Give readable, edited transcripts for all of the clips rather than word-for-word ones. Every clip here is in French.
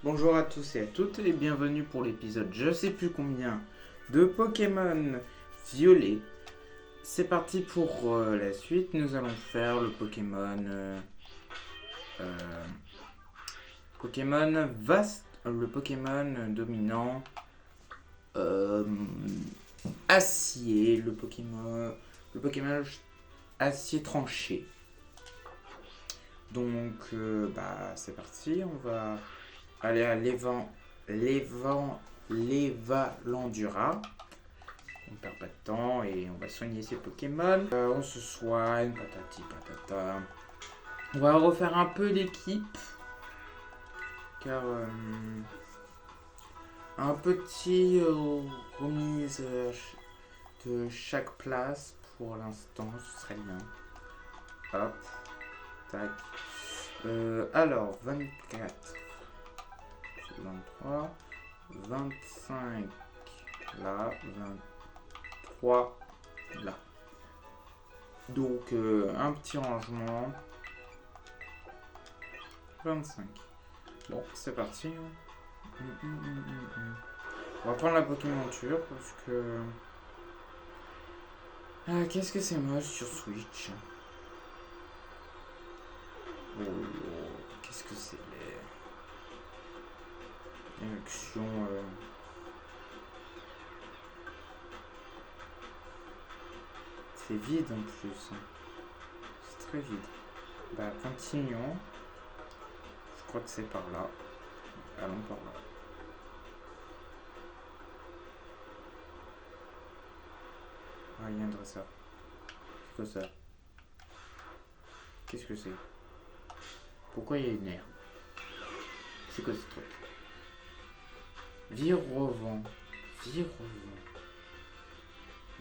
Bonjour à tous et à toutes et bienvenue pour l'épisode je sais plus combien de Pokémon Violet. C'est parti pour la suite, nous allons faire le Pokémon vaste, le Pokémon dominant acier, le Pokémon acier tranché. Donc c'est parti, on va aller à l'Evalandura. On perd pas de temps et on va soigner ces Pokémon. On se soigne, patati patata. On va refaire un peu d'équipe. Car un petit remise de chaque place pour l'instant, ce serait bien. Hop, tac. Alors, 24. 23, 25 là, 23 là. Donc un petit rangement. 25. Bon, c'est parti. On va prendre la Pokémonture parce que... qu'est-ce que c'est moche sur Switch. Oh, qu'est-ce que c'est action c'est vide en plus, c'est très vide. Continuons, je crois que c'est par là, allons par là. Il y a un dresseur. C'est quoi ça? Qu'est-ce que c'est? Pourquoi il y a une herbe? C'est quoi ce truc? Virovent.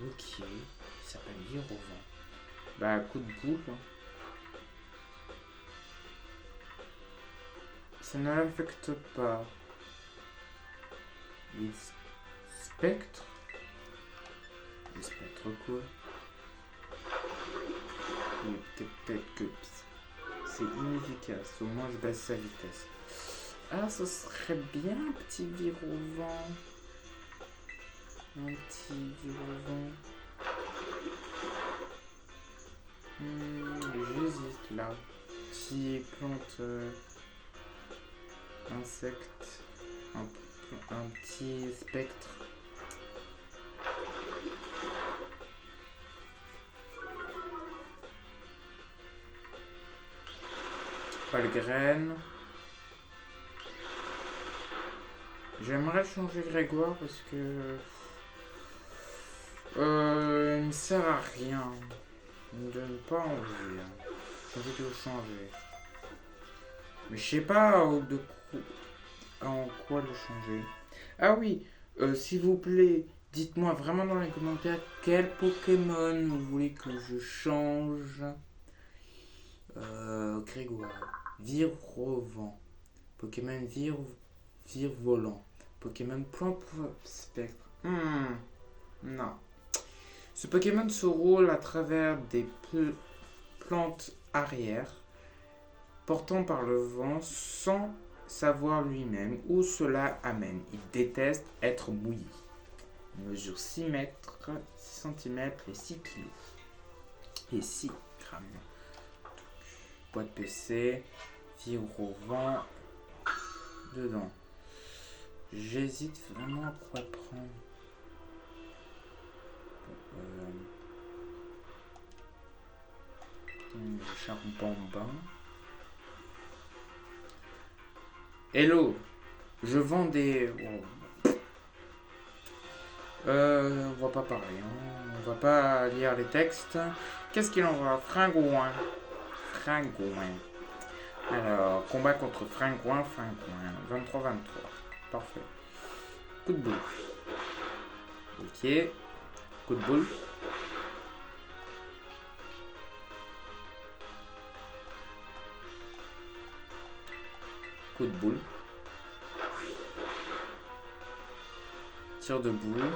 Ok, il s'appelle Virovent. Coup de boule. Ça ne l'affecte pas. Les spectres. Les spectres quoi? Peut-être que c'est inefficace. Au moins je baisse sa vitesse. Ah, ce serait bien un petit Virovent. J'hésite là. Petit plante insecte. Un petit spectre. Pas le graine. J'aimerais changer Grégoire parce que il me sert à rien. Il me donne pas envie. J'ai envie de le changer. Mais je sais pas en quoi le changer. Ah oui, s'il vous plaît, dites-moi vraiment dans les commentaires quel Pokémon vous voulez que je change. Grégoire, Virovent, Pokémon Virevolant, Pokémon Plante Spectre. Non. Ce Pokémon se roule à travers des plantes arrière, portant par le vent sans savoir lui-même où cela amène. Il déteste être mouillé. Il mesure 6 mètres, 6 cm et 6 kg. Et 6 grammes. Boîte PC, Virovent dedans. J'hésite vraiment à quoi prendre. Charbambin. Hello, je vends des... on va pas parler, hein. On va pas lire les textes. Qu'est-ce qu'il en va? Fringouin. Alors, combat contre Fringouin. 23-23. Parfait. Coup de boule. Ok. Coup de boule. Coup de boule. Tir de boule.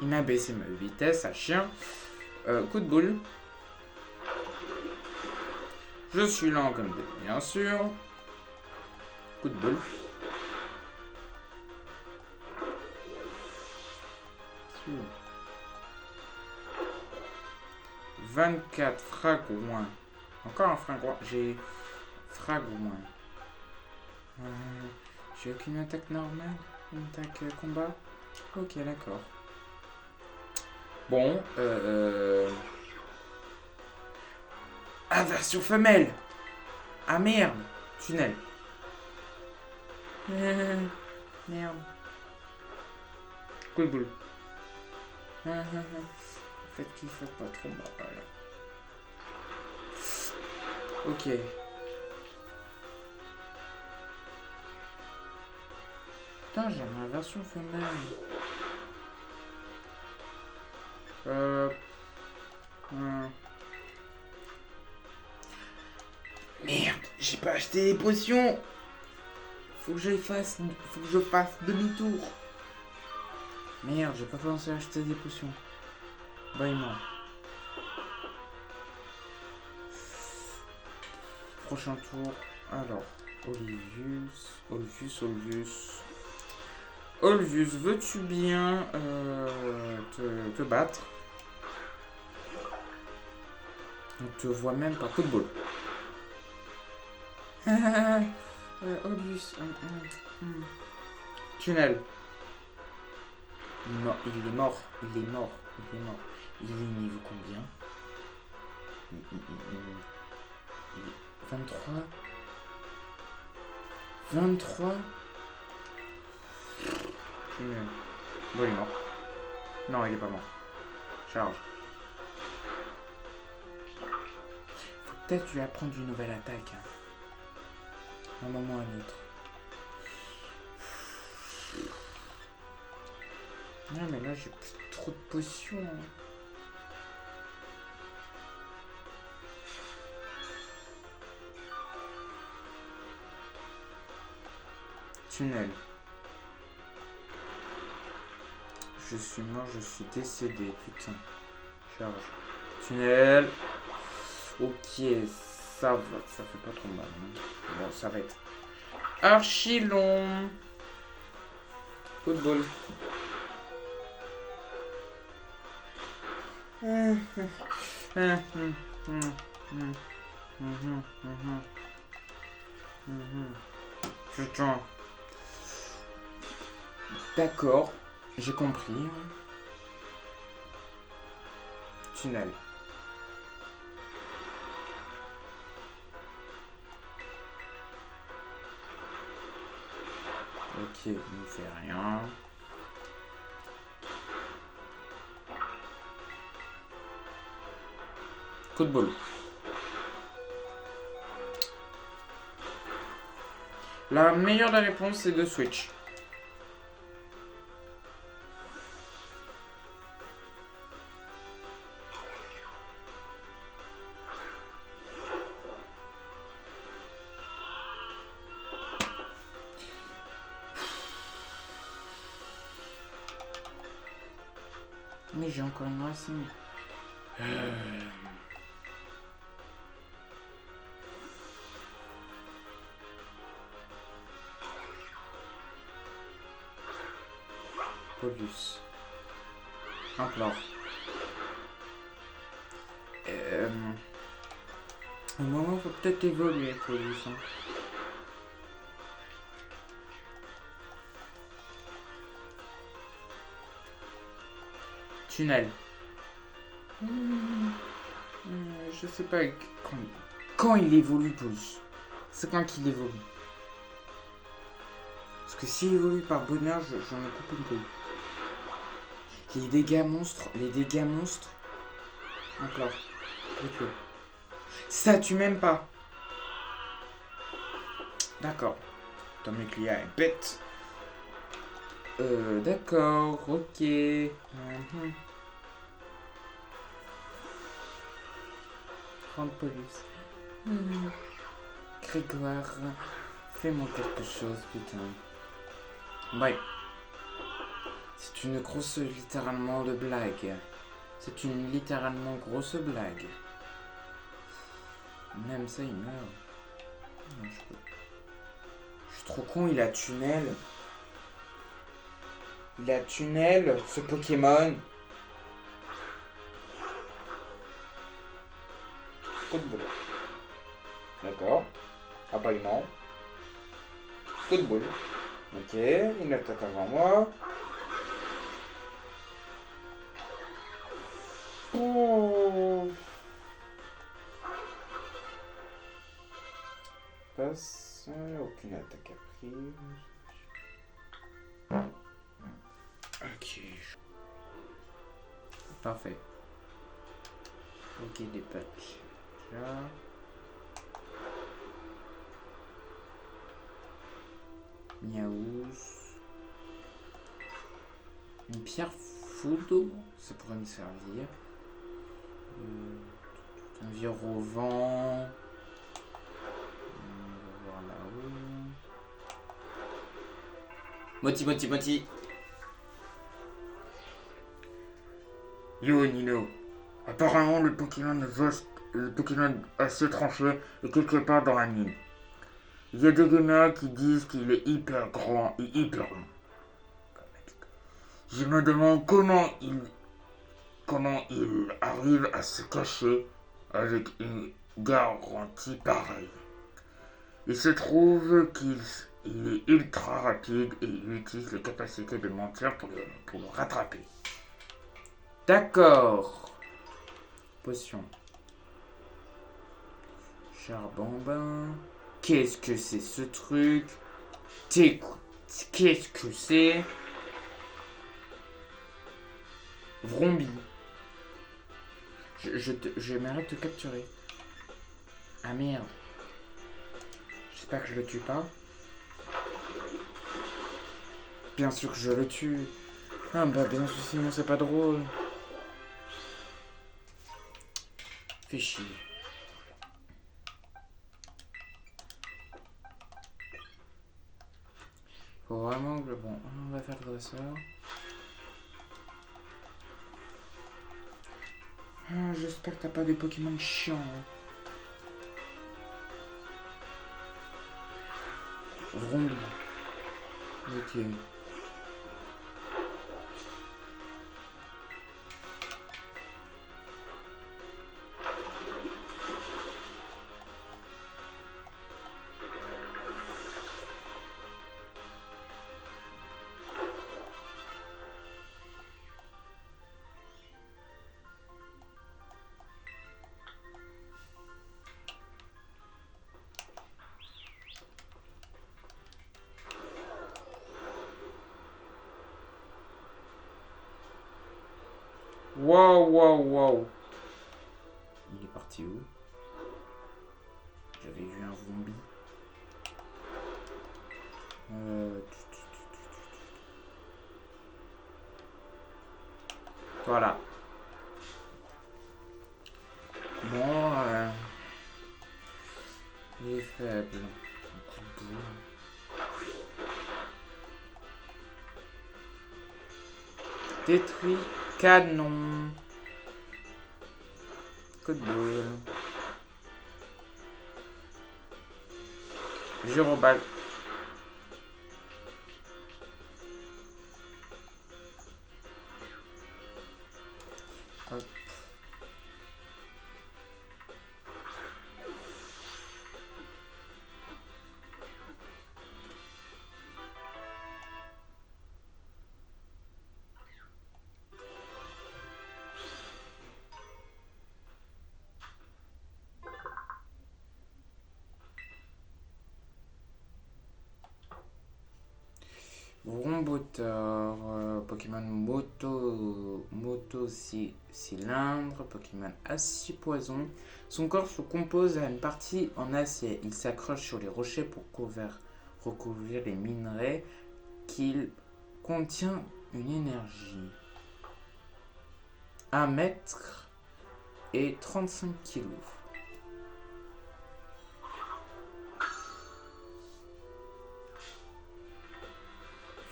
Il m'a baissé ma vitesse à chien. Coup de boule. Je suis lent comme des, bien sûr. Coup de bol. Sûr. 24 fragouins. Encore un fragouin. J'ai fragouin. J'ai aucune attaque normale. Une attaque combat. Ok, d'accord. Bon, ah, version femelle. Ah merde. Tunnel. Merde. Coup de boule. Faites qu'il fasse pas trop mal. Ok. Putain, j'ai ma version femelle. Merde, j'ai pas acheté les potions. Faut que je fasse demi-tour. Merde, j'ai pas pensé à acheter des potions. Bye moi. Prochain tour. Alors, Olvius, veux-tu bien te battre? On te voit même pas. Coup de boule. Olvius. Tunnel. Il est mort. Il est niveau combien? 23. 23. Bon, il est mort. Non, il est pas mort. Charge. Faut peut-être lui apprendre une nouvelle attaque. Un moment ou un autre. Non, mais là, j'ai plus trop de potions. Tunnel. Je suis mort, je suis décédé, putain. Charge. Tunnel. Ok, ça va, ça fait pas trop mal. Hein. Bon, ça va être archi long. Coup de bol. Putain. D'accord, j'ai compris. Tunnel. Ok, il ne fait rien. Coup de bol. La meilleure des réponses, c'est de switch. Mais j'ai encore une racine. Polus. Implore. Au moment, faut peut-être évoluer, Polus. Hein. Tunnel. Je sais pas quand il évolue, Polus. C'est quand qu'il évolue. Parce que s'il évolue par bonheur, j'en ai coupé une couille. Les dégâts monstres. Encore. Ça tue même pas. D'accord. Ton client est bête. D'accord, ok. Grande police. Grégoire, fais-moi quelque chose, putain. Ouais. C'est une grosse, littéralement, de blague. C'est une littéralement grosse blague. Même ça, il meurt. Non, je suis trop con, il a tunnel. Il a tunnel, ce Pokémon. Coup de boule. D'accord. Apaillement. Coup de boule. Ok, il attaque avant moi. Oh. Passe. Aucune attaque à prise. Ok. Parfait. Ok, des patchs. Là. Miaous. Une pierre foudre, ça pourrait me servir. Un vire au vent. On va voir là-haut. Moti. Yo Nino, apparemment le Pokémon assez tranché est quelque part dans la mine. Il y a des gamins qui disent qu'il est hyper grand et hyper long. Je me demande comment il arrive à se cacher avec une garantie pareille. Il se trouve qu'il est ultra rapide et il utilise les capacités de mentir pour le rattraper. D'accord. Potion. Charbambin. Qu'est-ce que c'est ce truc? T'écoutes. Qu'est-ce que c'est? Vrombi. J'aimerais te capturer. Ah merde. J'espère que je le tue pas. Bien sûr que je le tue. Ah bah bien sûr, sinon c'est pas drôle. Fais chier. Faut vraiment que... Bon, on va faire le dresseur. Ah, j'espère que t'as pas des Pokémon chiants. Vrombi. Ok. Wow. Il est parti où? J'avais vu un zombie. Voilà. Bon, il est faible. Un coup de boule. Détruit canon. Coup de boule. Gyroballe. Hop. Romboteur, Pokémon Cylindre, Pokémon Acier Poison. Son corps se compose à une partie en acier. Il s'accroche sur les rochers pour recouvrir les minerais qu'il contient une énergie. 1 mètre et 35 kilos.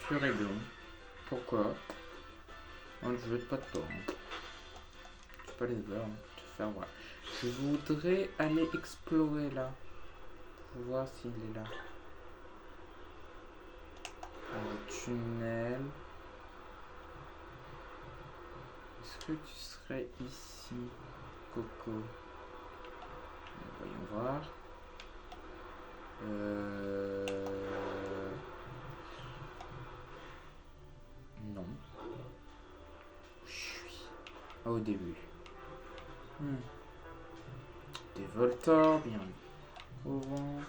Furégon. Pourquoi? Je veux pas de toi. Tu peux aller voir, te faire voir. Je voudrais aller explorer là. Pour voir s'il est là. tunnel. Est-ce que tu serais ici, Coco? Voyons voir. Non. Je suis au début. Des Voltors, bien. Au vent.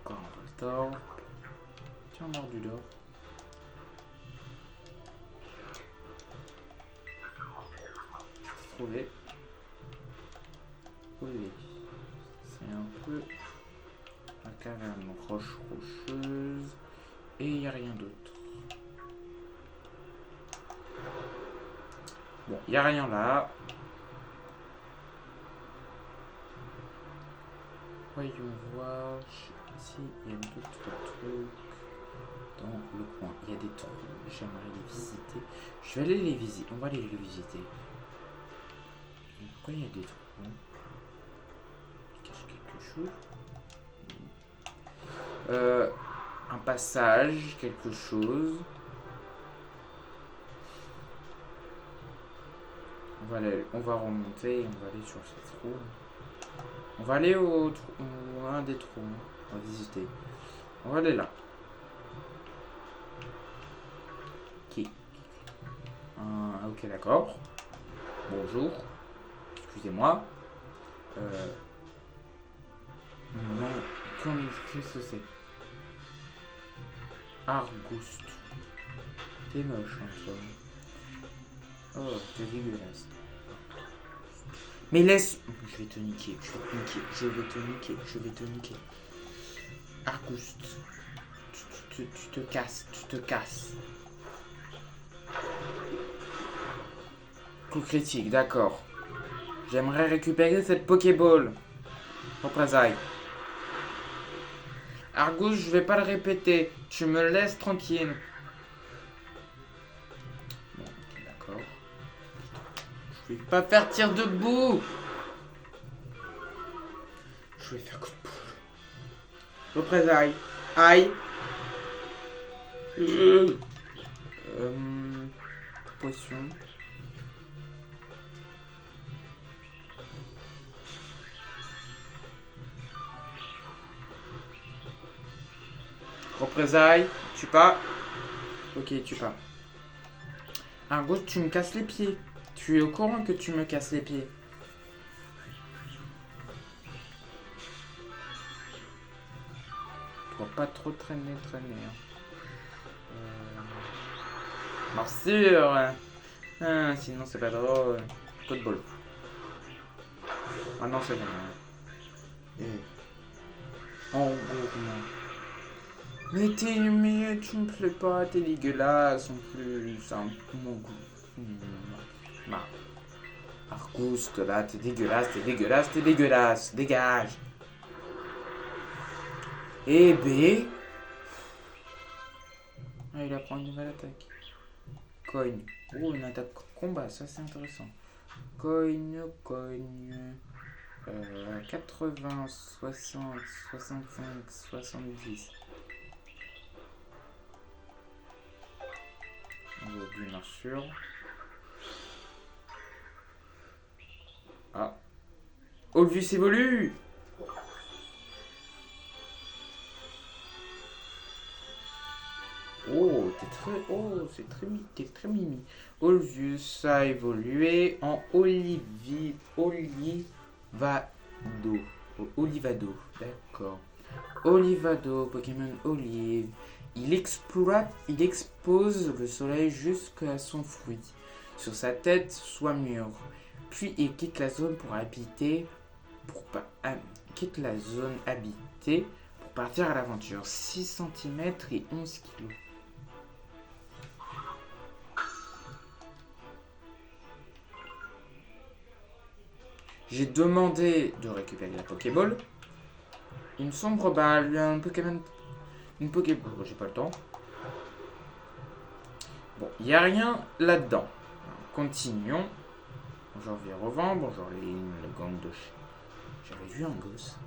Encore un Voltor. Tiens, on a du d'or. Trouvé. Oui. C'est un peu la caverne rocheuse. Et il n'y a rien d'autre. Bon, il n'y a rien là. Voyons voir si il y a d'autres trucs dans le coin. Il y a des trous. J'aimerais les visiter. Je vais aller les visiter. On va aller les visiter. Pourquoi il y a des trous? Il cache quelque chose. Un passage, quelque chose. On va remonter et on va aller sur ce trou. On va aller au un des trous. On va visiter. On va aller là. Ok. Ok, d'accord. Bonjour. Excusez-moi. Non. Qu'est-ce que c'est? Argouste. T'es moche, hein, toi. Oh, t'es dégueulasse. Mais laisse... Je vais te niquer, je vais te niquer. Argouste. Tu te casses. Coup critique, d'accord. J'aimerais récupérer cette Pokéball. Représailles. Argouste, je vais pas le répéter. Tu me laisses tranquille. Bon, ok, d'accord. Je vais pas faire tir debout. Je vais faire coup de poule. Représailles. Aïe. Potion. Représailles. Tue pas. Ok, tue pas. Argouste, tu me casses les pieds. Tu es au courant que tu me casses les pieds. Tu dois pas trop traîner. Hein. Morsure. Sinon c'est pas drôle. Coup de bol. Ah non, c'est bon. Oh, non. Mais tu me plais pas, t'es dégueulasse en plus. C'est un mon goût. Argouste, là, t'es dégueulasse. Dégage. Et B. Ah, il apprend une nouvelle attaque. Cogne. Oh, une attaque combat, ça c'est intéressant. Cogne. 80, 60, 65, 70. On va bien sûr. Ah. Olvus évolue. Oh, t'es très mimi. Olvus a évolué en Olivado. D'accord. Olivado, Pokémon Olive. Il expose le soleil jusqu'à son fruit. Sur sa tête, soit mûr. Puis il quitte la zone habitée pour partir à l'aventure. 6 cm et 11 kg. J'ai demandé de récupérer la Pokéball. Une sombre balle, un Pokémon. Une Pokéball, j'ai pas le temps. Bon, il n'y a rien là-dedans. Continuons. Bonjour Vérovent, bonjour le gang de chien. J'avais vu un gosse.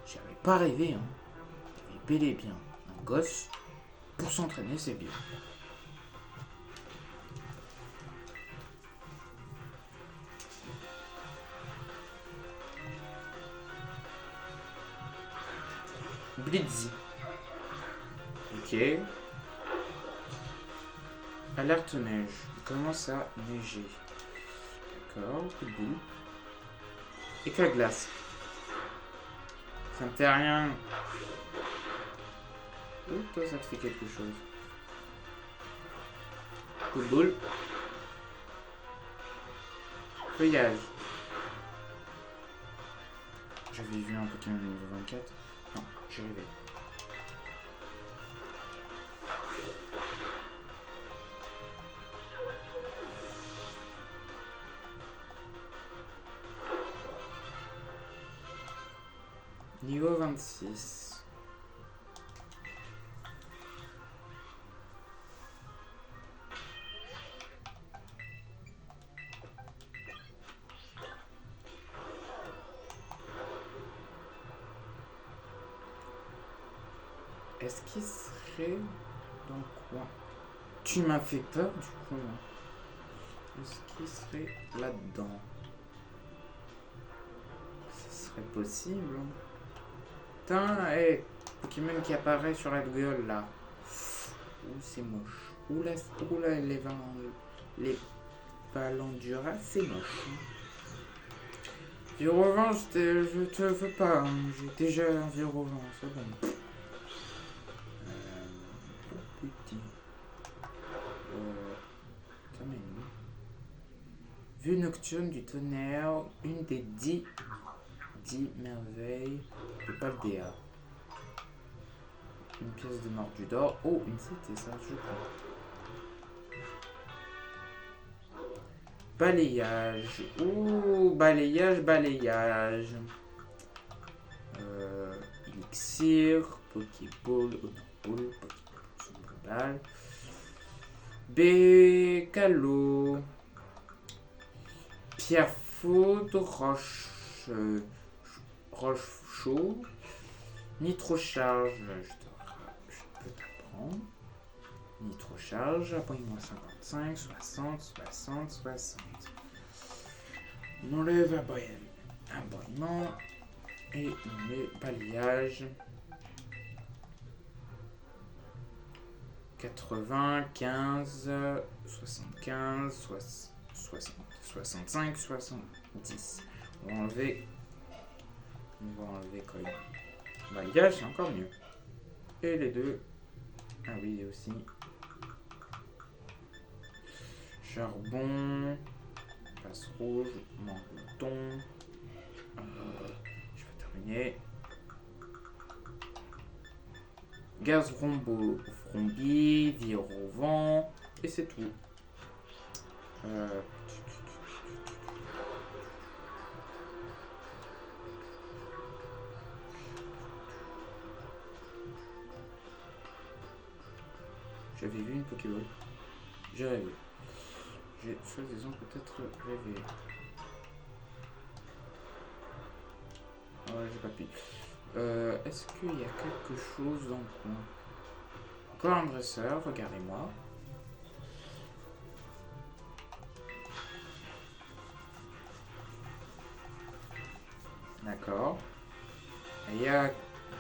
J'avais pas rêvé, hein. J'avais bel et bien un gosse Pour s'entraîner, c'est bien. Blitz. Ok. Alerte neige. Il commence à neiger. D'accord. Coup de boule. Éclat de glace. Ça me fait rien. Ou toi, ça te fait quelque chose. Coup de boule. Feuillage. J'avais vu un Pokémon niveau 24. Non, j'ai rêvé. Niveau 26. Est-ce qu'il serait dans quoi? Tu m'as fait peur du coup. Est-ce qu'il serait là-dedans? Ce serait possible. Putain, hey, Pokémon qui apparaît sur la gueule là. Ouh, c'est moche. Ouh là, les Valandura, c'est moche. Virovent, je te veux pas. Hein. J'ai déjà un Virovent, c'est bon. Petit. Vue nocturne du tonnerre, une des 10 merveilles de Paldea. Une pièce de Mordudor. Oh, une cité, ça, je crois. Balayage. Ouh, balayage. Elixir, Pokéball, Honor Ball, Bécalo. Pierre foudre, roche chaud, nitrocharge, je peux t'apprendre. Nitrocharge, appointement 55, 60. On enlève abonnement et on met balayage. 80, 15, 75, 65, 70. On va enlever quand même. Balayage, c'est encore mieux. Et les deux. Ah oui, aussi. Charbon. Passe rouge. Menton. Je vais terminer. Gaz frombi, vire au vent. Et c'est tout. J'avais vu une Pokéball. J'ai rêvé. J'ai soi-disant peut-être rêvé. Ouais, j'ai pas pu. Est-ce qu'il y a quelque chose dans le coin? Encore un dresseur, regardez-moi. D'accord. Il y a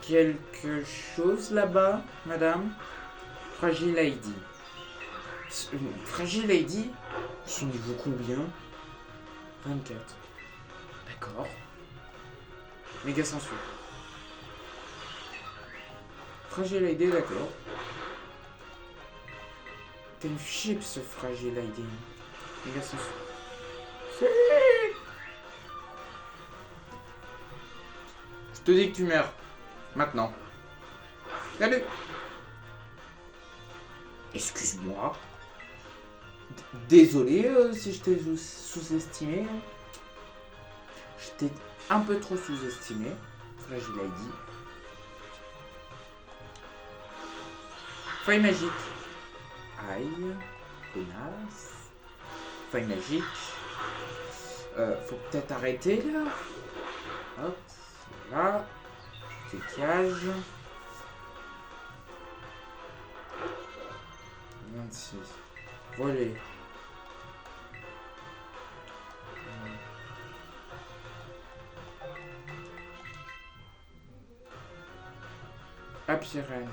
quelque chose là-bas, madame? Fragile Lady. Fragile Lady, son niveau combien? 24. D'accord. Méga censure. Fragile Lady, d'accord. T'es une chips, Fragile Lady. Méga censure. Je te dis que tu meurs. Maintenant. Salut. Excuse-moi. Désolé si je t'ai sous-estimé. Je t'ai un peu trop sous-estimé. Fragile ID. Feuille magique. Aïe. Connasse. Feuille magique. Faut peut-être arrêter là. Hop. Là. Cage. 26. Voler. Apirène.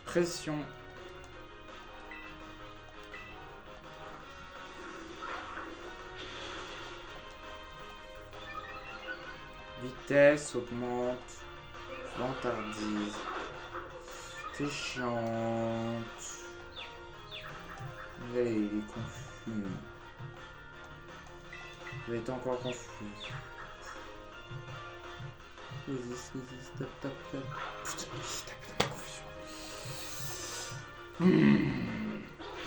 Pression. Vitesse augmente. Vantardise. T'es chiante. Allez, il est confus. Il est encore confus. Vas-y, stop. Putain, la confusion.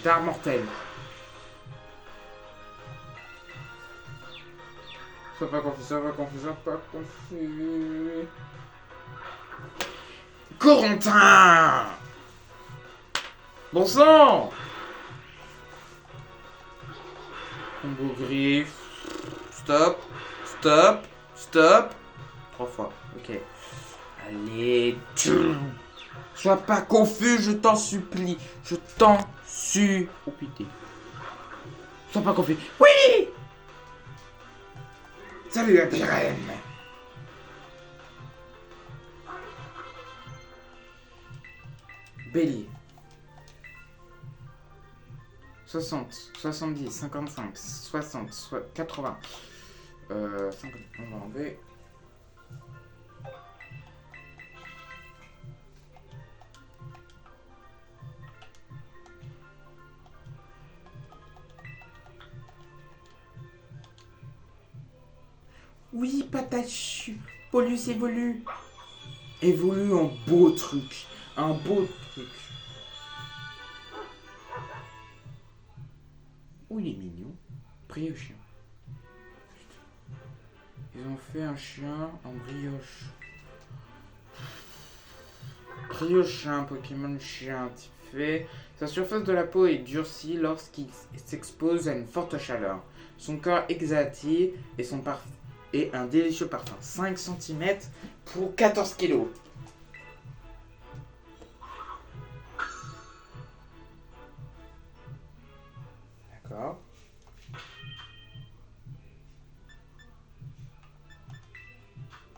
D'art mortel. Sois pas confus. Corentin! Bon sang! Combo griffe. Stop. 3 fois. Ok. Allez. Sois pas confus, je t'en supplie. Oh putain. Sois pas confus. Oui! Salut la pirène. Bélier. 60, 70, 55, 60, 80. 50, on va enlever. Oui, patachu. Polus évolue. Évolue en beau truc. Un beau truc. Oh, il est mignon. Pris au chien. Ils ont fait un chien en brioche. Brioche, un Pokémon chien type fée. Sa surface de la peau est durcie lorsqu'il s'expose à une forte chaleur. Son corps exalté et un délicieux parfum. 5 cm pour 14 kg. D'accord.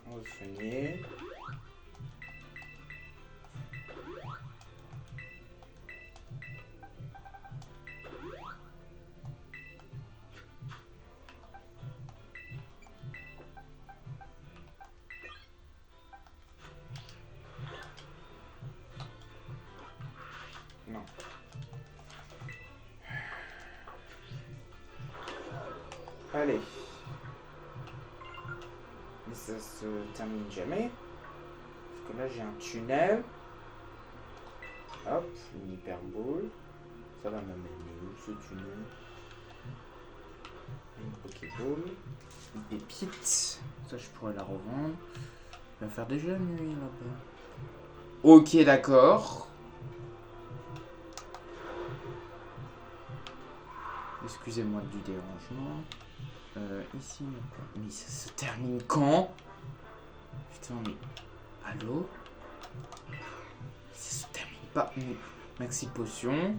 On va soigner. Non. Allez. Mais ça se termine jamais. Parce que là j'ai un tunnel. Hop, une hyperbole. Ça va m'amener où ce tunnel? Une Pokéball. Une pépite. Ça je pourrais la revendre. Il va faire déjà nuit là-bas. Ok, d'accord. Excusez-moi du dérangement. Ici, mais ça se termine quand? Putain, mais... Allô? Ça se termine pas. Maxi potion.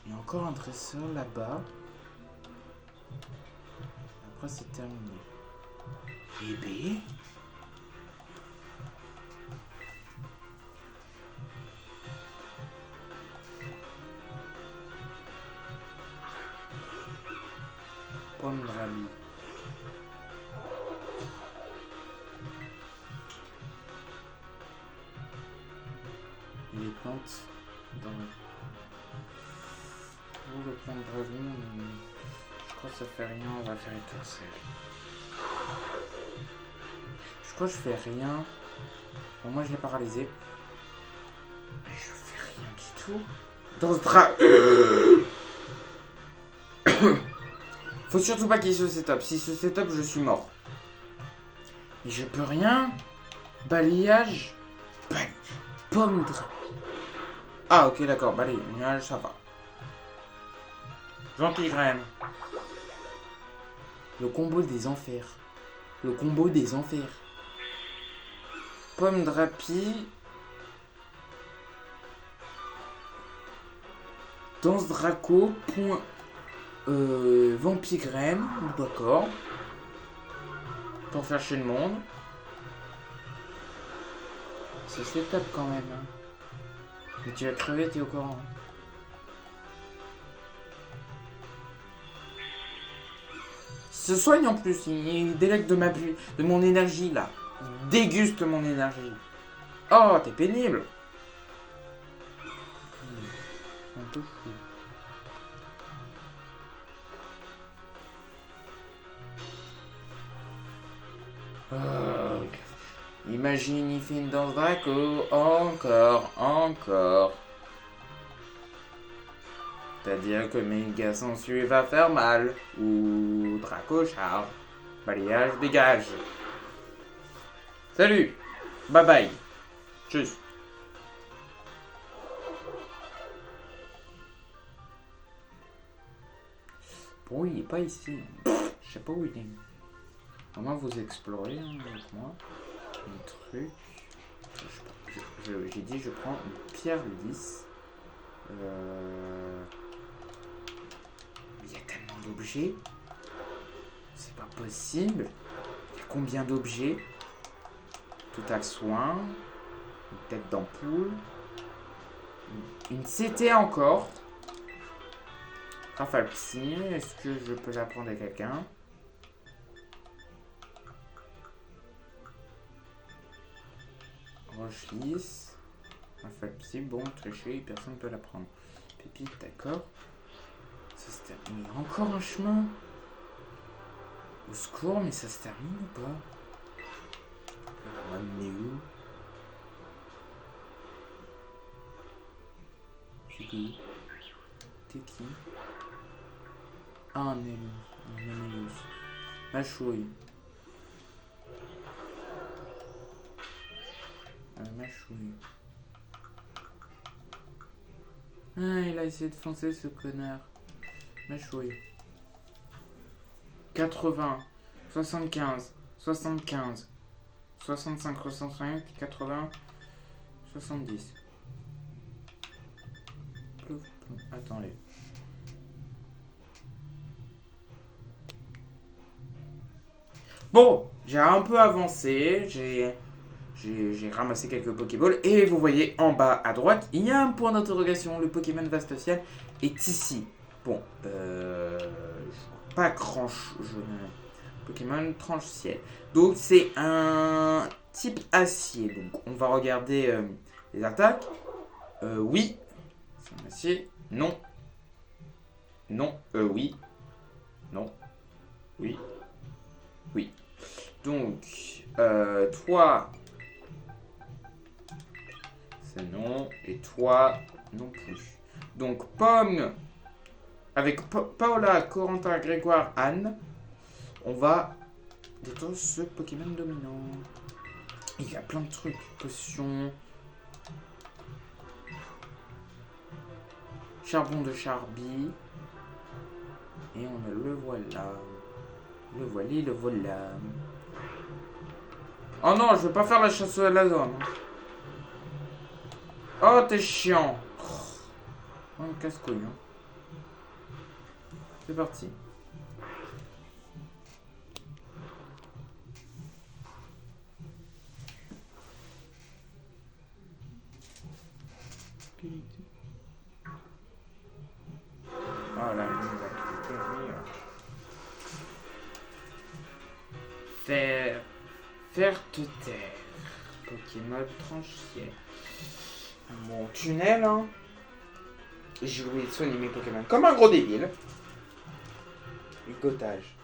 Il y a encore un dresseur là-bas. Après, c'est terminé. Bébé? Pomme rallye. Et les plantes dans le... Oh, le plant de dragon, je crois que ça fait rien, on va faire étincelle. Je crois que je fais rien. Bon, moi je l'ai paralysé. Mais je fais rien du tout. Dans ce drap. Faut surtout pas qu'il se setup. Si se setup, je suis mort. Mais je peux rien. Balayage. Pomme Drapi. Ah, ok, d'accord. Bah, allez, ça va. Vampirem. Le combo des enfers. Le combo des enfers. Pomme Drapi. Danse Draco. Point. Vampigrem. D'accord. Pour faire chez le monde. C'est top quand même. Hein. Mais tu vas crever, t'es au courant. Il se soigne en plus, il délecte de mon énergie là. Il déguste mon énergie. Oh, t'es pénible. Un peu fou. Imagine, il fait une danse Draco. Encore. C'est-à-dire que méga sensu va faire mal. Ou Draco charge. Balayage, dégage. Salut. Bye bye. Tchuss. Bon, il est pas ici. Je sais pas où il est. Comment vous explorez hein, avec moi. Un truc. J'ai dit je prends une pierre 10. Il y a tellement d'objets. C'est pas possible. Il y a combien d'objets? Total soin. Une tête d'ampoule. Une CT encore. Rafale psy. Est-ce que je peux la prendre à quelqu'un? Roche lisse. Rafale psy. Bon, tricher. Personne ne peut la prendre. Pépite, d'accord. Ça se termine. Il y a encore un chemin. Au secours, mais ça se termine ou pas? On va m'amener où? C'est qui? T'es qui? Ah, un Nélius. Ma chouille. Ma chouille. Ah, il a essayé de foncer ce connard. Ma chouille. 80, 75, 65, 65, 80, 70. Attendez. Bon, j'ai un peu avancé, j'ai ramassé quelques Pokéballs et vous voyez en bas à droite, il y a un point d'interrogation. Le Pokémon Vastaciel est ici. Bon, pas grand Pokémon tranche ciel. Donc c'est un type acier. Donc on va regarder les attaques. Oui. C'est un acier. Non. Non. Oui. Non. Oui. Oui. Donc toi c'est non. Et toi non plus. Donc Pomme. Avec Paola, Corentin, Grégoire, Anne, on va détruire ce Pokémon dominant. Il y a plein de trucs. Potions. Charbon de Charby. Et on a le voilà. Le voilà. Oh non, je veux pas faire la chasse à la zone. Oh, t'es chiant. Oh, casse-couille. Hein. C'est parti. Oh là, Faire te taire. Pokémon tranchier. Mon tunnel, hein. J'ai oublié de soigner mes Pokémon. Comme un gros débile. Ligotage.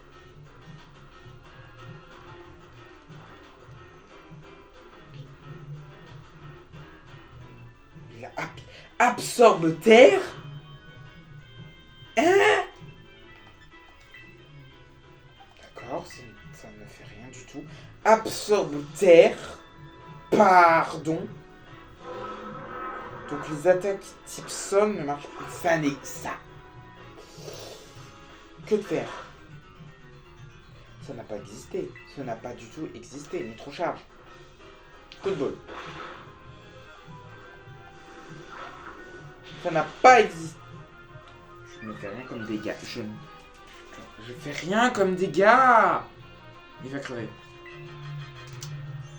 Il absorbe terre. Hein? D'accord, ça ne fait rien du tout. Absorbe terre. Pardon. Donc les attaques type sol ne marchent plus. Ça n'est ça. Que de faire? Ça n'a pas existé. Ça n'a pas du tout existé. Nitro charge. Coup de bol. Ça n'a pas existé. Je ne fais rien comme dégâts. Je fais rien comme dégâts. Il va crever.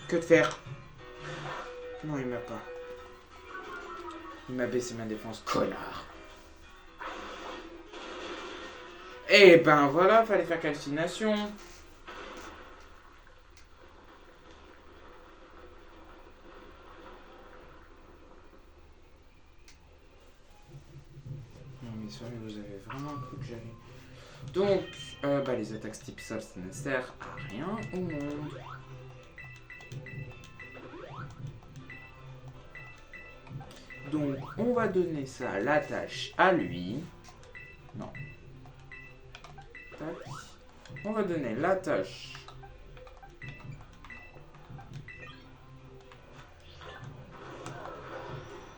Que de faire? Non, il meurt pas. Il m'a baissé ma défense, connard. Eh ben voilà, fallait faire calcination. Non mais sérieux, vous avez vraiment cru que j'allais... Donc, les attaques type sol, ça ne sert à rien au monde. Donc, on va donner ça, la tâche à lui. Non. Tac. On va donner la tâche.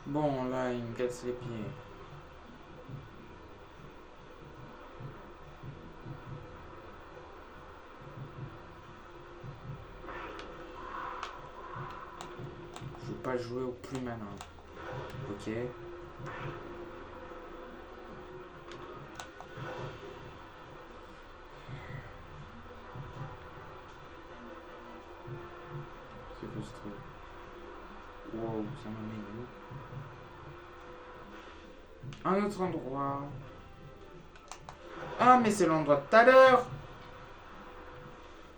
Bon, là, il me casse les pieds. Je veux pas jouer au plus malin. Ok. C'est quoi ce truc? Wow, ça m'en est où? Un autre endroit. Ah, mais c'est l'endroit de tout à l'heure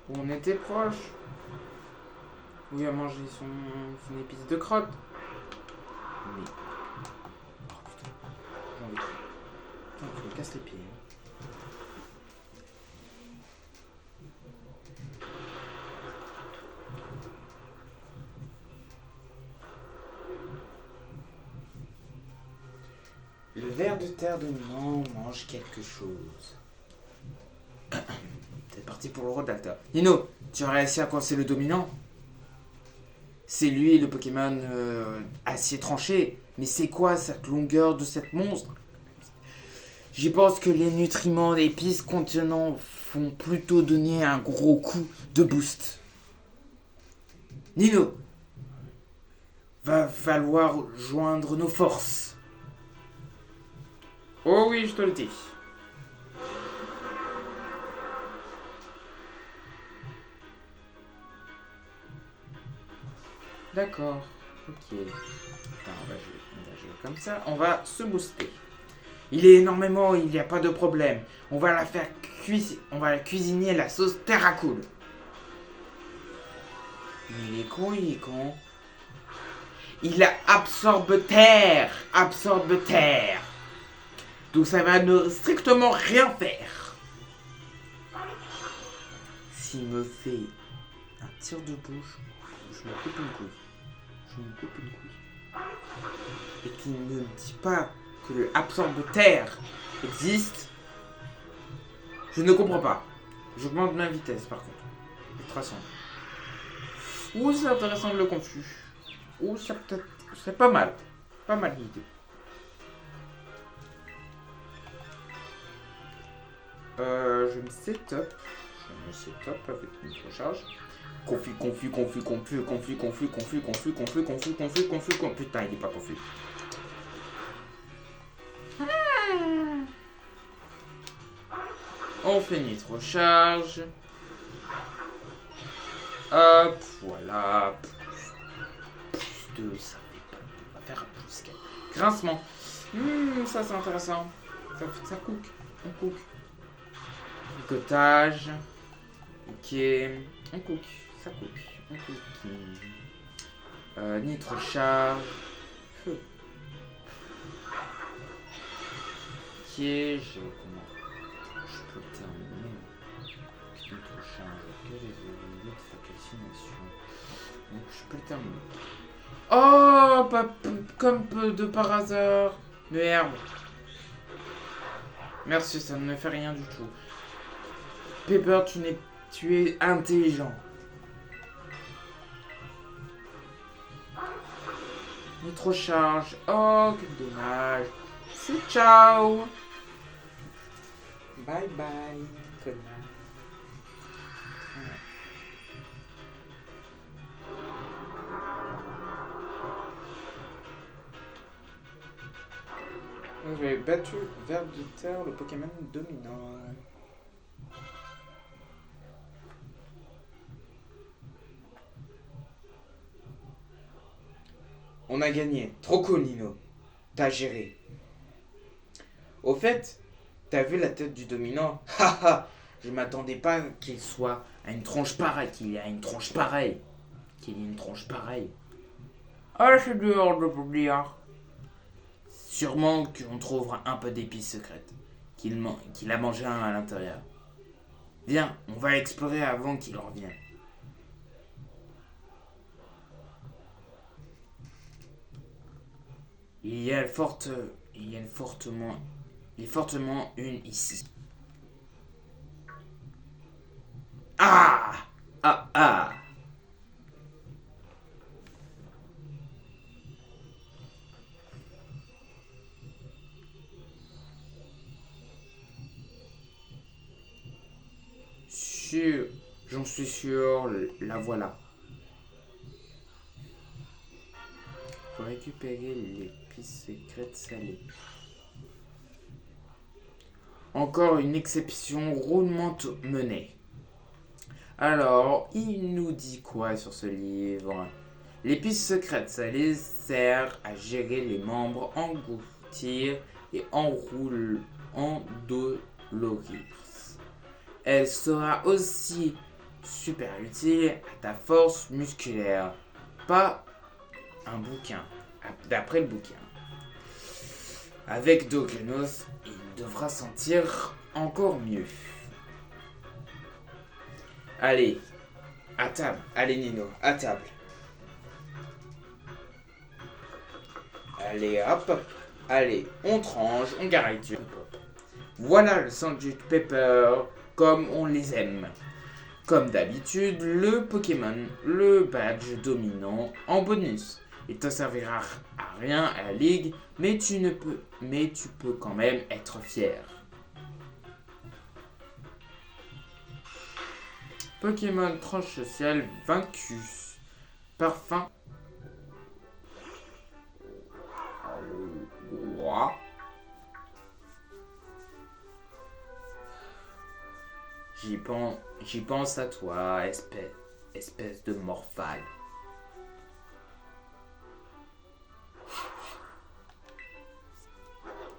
où on était proche. Où il a mangé son épice de crotte. Mais... Oh putain. J'ai envie de... Putain, tu me casses les pieds. Le ver de terre dominant mange quelque chose. C'est parti pour le redacteur. Nino, tu as réussi à coincer le dominant? C'est lui le Pokémon acier tranché. Mais c'est quoi cette longueur de cette monstre? J'y pense que les nutriments d'épices contenant font plutôt donner un gros coup de boost. Nino, va falloir joindre nos forces. Oh oui, je te le dis. D'accord, ok. Attends, on va jouer comme ça. On va se booster. Il est énormément, il n'y a pas de problème. On va la faire on va la cuisiner la sauce Terracool. Il est con, il est con. Il a absorbe terre. Absorbe terre. Donc ça va ne strictement rien faire. S'il me fait un tir de bouche, je me coupe une couille. Je me coupe une couille. Et qu'il ne dit pas que le absorbe terre existe, je ne comprends pas. J'augmente ma vitesse par contre. Ultrason. Ouh, c'est intéressant de le confus. Ouh, c'est pas mal. Pas mal l'idée. Je me setup. Je me setup avec une recharge. Confus. Putain, il est pas confus. On fait nitro charge. Hop, voilà. Plus 2, ça fait pas. On va faire un plus 4. Grincement. Ça c'est intéressant. Ça cook. On cook. Picotage. Ok. On cook. Ça cook. On cook. Nitro charge. Feu. Ok, j'ai comment. Je peux le terminer. Nitro charge. Ok, les unités de calcination. Donc je peux le terminer. Oh, pas comme de par hasard. Merde. Merci, ça ne me fait rien du tout. Pepper, tu es intelligent. Nitrocharge. Oh, quel dommage. C'est ciao. Bye bye, connard. Vous avez battu vers de terre le Pokémon dominant. On a gagné. Trop cool, Nino. T'as géré. Au fait, t'as vu la tête du dominant? Haha. Je m'attendais pas qu'il soit à une tronche pareille, qu'il ait une tronche pareille. Qu'il ait une tronche pareille. Ah, c'est dur de vous dire. Sûrement qu'on trouvera un peu d'épices secrètes. Qu'il a mangé un à l'intérieur. Viens, on va explorer avant qu'il revienne. Il y a fortement une ici. Ah! Ah ah! Sûr, j'en suis sûr, la voilà. Faut récupérer l'épice secrète salée. Encore une exception rondement menée. Alors, il nous dit quoi sur ce livre? L'épice secrète salée sert à gérer les membres, engloutir et endolorir. Elle sera aussi super utile à ta force musculaire. Pas un bouquin, d'après le bouquin. Avec Dogrenos, il devra sentir encore mieux. Allez, à table. Allez Nino, à table. Allez hop, allez, on tranche, on garniture. Voilà le sandwich pepper comme on les aime. Comme d'habitude, le Pokémon, le badge dominant en bonus. Il te servira à rien à la ligue, mais tu peux quand même être fier. Pokémon tranche sociale vaincu. Parfum. Roi. J'y pense à toi, espèce de morphale.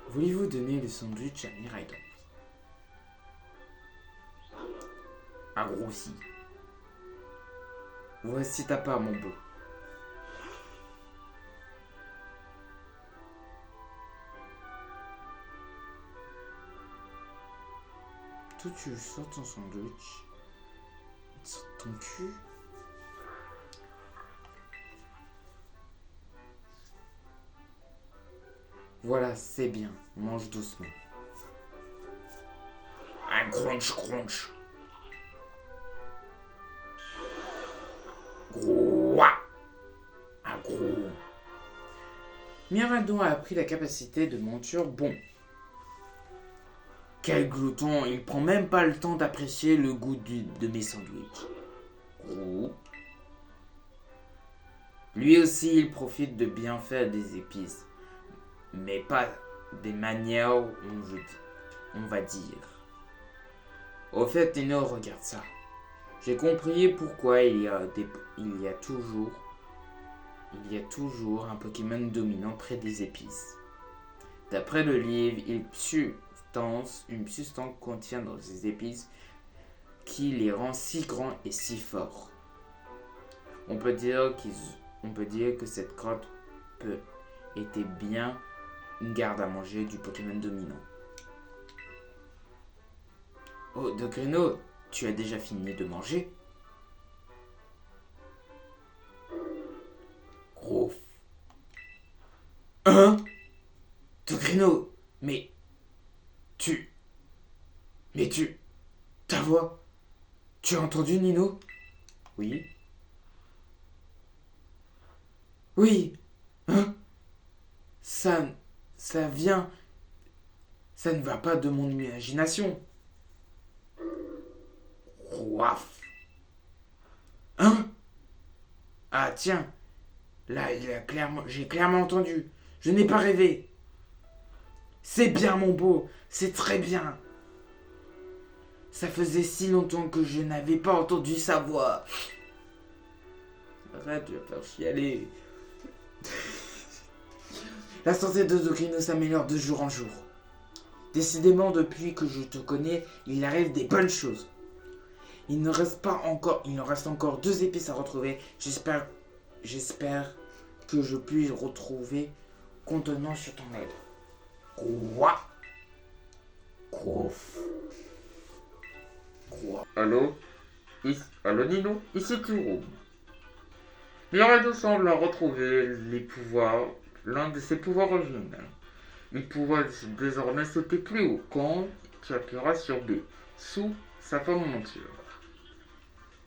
Voulez-vous donner le sandwich à Miraidon? Agrossi. Voici ta part, mon beau. Toi, tu sors ton sandwich. Sur ton cul. Voilà, c'est bien. Mange doucement. Un crunch crunch. Gros. Un gros. Miraidon a appris la capacité de monture bon. Quel glouton, il prend même pas le temps d'apprécier le goût de mes sandwichs. Gros. Lui aussi, il profite de bienfaits des épices, mais pas des manières, on va dire. Au fait, Nino, regarde ça. J'ai compris pourquoi il y a toujours un Pokémon dominant près des épices. D'après le livre, une substance contient dans ces épices qui les rend si grands et si forts. On peut dire que cette grotte était bien une garde à manger du Pokémon dominant. Oh, Dogrino, tu as déjà fini de manger? Gros. Hein? Dogrino, mais tu... Ta voix? Tu as entendu, Nino? Oui. Oui. Hein? Ça, ça vient... Ça ne va pas de mon imagination. Ouaf. Hein? Ah tiens, là, j'ai clairement entendu. Je n'ai pas rêvé. C'est bien, mon beau, c'est très bien. Ça faisait si longtemps que je n'avais pas entendu sa voix. Arrête de faire chialer. La santé de Zokino s'améliore de jour en jour. Décidément, depuis que je te connais, il arrive des bonnes choses. Il ne reste encore 2 épices à retrouver. J'espère que je puis retrouver contenant sur ton aide. Quoi? Crof. Allô? Allô Nino? Ici Kuro. Mirado semble retrouver l'un de ses pouvoirs originels. Il pourra désormais sauter plus haut quand tu appuieras sur B, sous sa forme monture.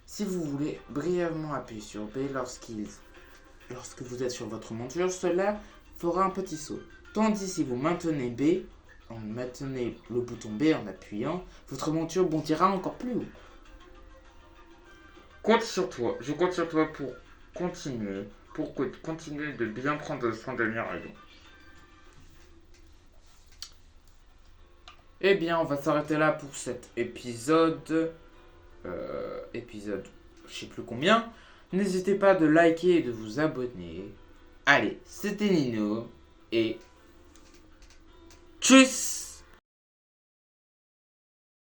Si vous voulez brièvement appuyer sur B lorsque vous êtes sur votre monture, cela fera un petit saut. Tandis si vous maintenez le bouton B en appuyant, votre monture bondira encore plus haut. Je compte sur toi pour continuer de bien prendre soin de Mirado. Eh bien, on va s'arrêter là pour cet épisode. Je sais plus combien. N'hésitez pas de liker et de vous abonner. Allez, c'était Nino et tchuss!